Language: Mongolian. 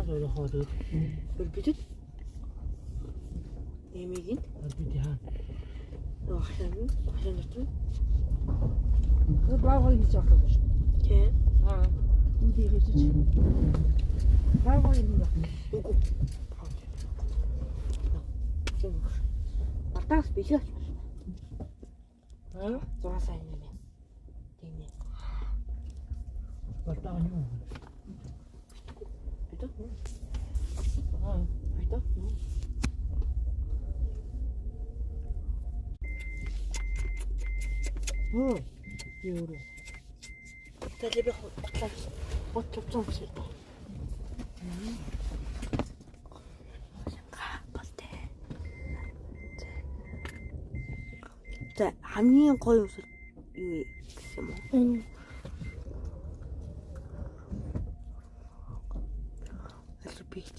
Rồi họ được. Ölbüdün. Yemeğin. Albiti ha. Ahşamın. Ahşamın. 그 바보 있지 않거든. Ke. 아, 근데 이거 진짜. 바보 있는 거. Ugu. Артаас билээ. 어? 6 сайн юм. Тийм ээ. Бартаа юм. Битүү. Аа. Битүү. Юу. Талибы хутлаа. Хутлцсан гэсэн. За хамгийн гоё юм юу гэсэн юм уу? Албит.